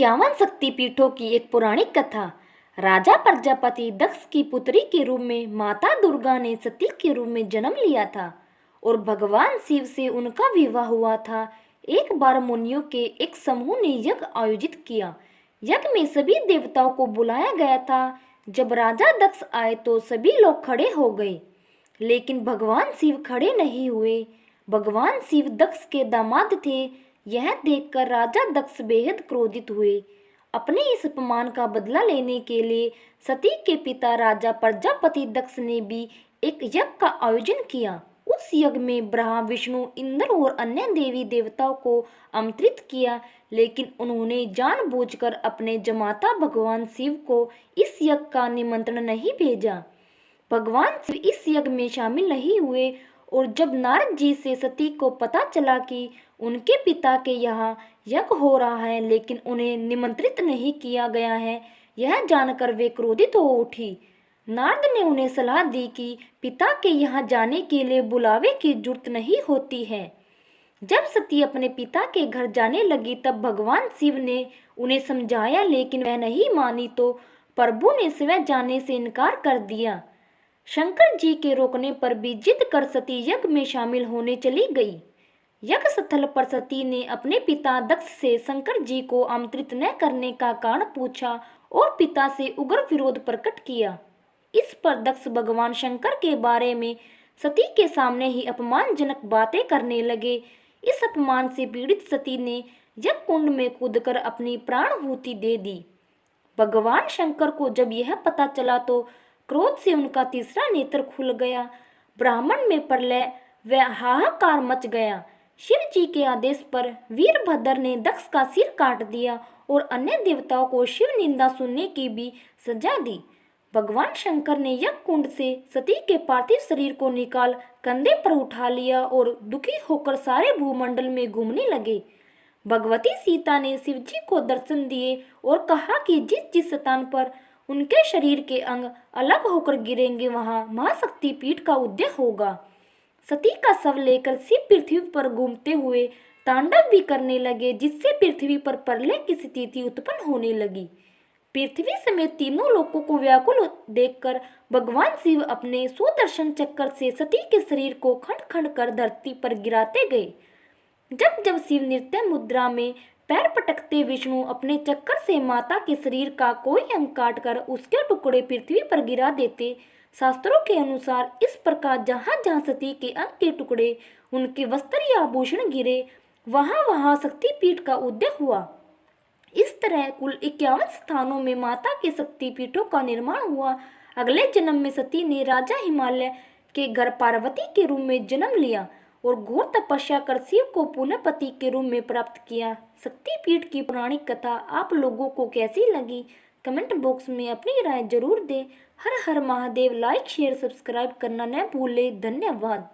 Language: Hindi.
51 शक्तिपीठों की एक पौराणिक कथा। राजा प्रजापति दक्ष की पुत्री के रूप में माता दुर्गा ने सती के रूप में जन्म लिया था और भगवान शिव से उनका विवाह हुआ था। एक बार मुनियों के एक समूह ने यज्ञ आयोजित किया। यज्ञ में सभी देवताओं को बुलाया गया था। जब राजा दक्ष आए तो सभी लोग खड़े हो गए, लेकिन भगवान शिव खड़े नहीं हुए। भगवान शिव दक्ष के दामाद थे। यह देखकर राजा दक्ष बेहद क्रोधित हुए। अपने इस अपमान का बदला लेने के लिए सती के पिता राजा प्रजापति दक्ष ने भी एक यज्ञ का आयोजन किया। उस यज्ञ में ब्रह्मा, विष्णु, इंद्र और अन्य देवी देवताओं को आमंत्रित किया, लेकिन उन्होंने जानबूझकर अपने जमाता भगवान शिव को इस यज्ञ का निमंत्रण नहीं भेजा। भगवान शिव इस यज्ञ में शामिल नहीं हुए और जब नारद जी से सती को पता चला कि उनके पिता के यहाँ यज्ञ हो रहा है लेकिन उन्हें निमंत्रित नहीं किया गया है, यह जानकर वे क्रोधित हो उठी। नारद ने उन्हें सलाह दी कि पिता के यहाँ जाने के लिए बुलावे की जरूरत नहीं होती है। जब सती अपने पिता के घर जाने लगी तब भगवान शिव ने उन्हें समझाया, लेकिन वह नहीं मानी तो प्रभु ने स्वयं जाने से इनकार कर दिया। शंकर जी के रोकने पर भी जिद कर सती यज्ञ में शामिल होने चली गई। यज्ञ स्थल पर सती ने अपने पिता दक्ष से शंकर जी को आमंत्रित न करने का कारण पूछा और पिता से उग्र विरोध प्रकट किया। इस पर दक्ष भगवान शंकर के बारे में सती के सामने ही अपमानजनक बातें करने लगे। इस अपमान से पीड़ित सती ने यज्ञ कुंड में कूदकर अपनी प्राणाहुति दे दी। भगवान शंकर को जब यह पता चला तो क्रोध से उनका तीसरा नेत्र खुल गया। ब्राह्मण में प्रलय व हाहाकार मच गया। शिव जी के आदेश पर वीरभद्र ने दक्ष का सिर काट दिया और अन्य देवताओं को शिव निंदा सुनने की भी सजा दी। भगवान शंकर ने यज्ञ कुंड से सती के पार्थिव शरीर को निकाल कंधे पर उठा लिया और दुखी होकर सारे भूमंडल में घूमने लगे। भगवती सीता ने शिव जी को दर्शन दिए और कहा कि जिस जिस स्थान पर उनके शरीर के अंग अलग होकर गिरेंगे वहां महाशक्ति पीठ का उदय होगा। सती का शव लेकर शिव पृथ्वी पर घूमते हुए तांडव भी करने लगे, जिससे पृथ्वी पर प्रलय की स्थिति उत्पन्न होने लगी। पृथ्वी समेत तीनों लोकों को व्याकुल देखकर भगवान शिव अपने सुदर्शन चक्र से सती के शरीर को खंड खंड कर धरती पर गिराते गए। जब जब शिव नृत्य मुद्रा में पैर पटकते विष्णु अपने चक्कर से माता के शरीर का कोई अंग काटकर उसके टुकड़े पृथ्वी पर गिरा देते। शास्त्रों के अनुसार इस प्रकार जहाँ जहाँ सती के अंग के टुकड़े, उनके वस्त्र या आभूषण गिरे, वहाँ वहाँ शक्तिपीठ का उदय हुआ। इस तरह कुल 51 स्थानों में माता के शक्तिपीठों का निर्माण हुआ। अगले जन्म में सती ने राजा हिमालय के घर पार्वती के रूप में जन्म लिया और घोर तपस्या कर शिव को पुनः पति के रूप में प्राप्त किया। शक्तिपीठ की पौराणिक कथा आप लोगों को कैसी लगी, कमेंट बॉक्स में अपनी राय जरूर दें। हर हर महादेव। लाइक शेयर सब्सक्राइब करना न भूलें। धन्यवाद।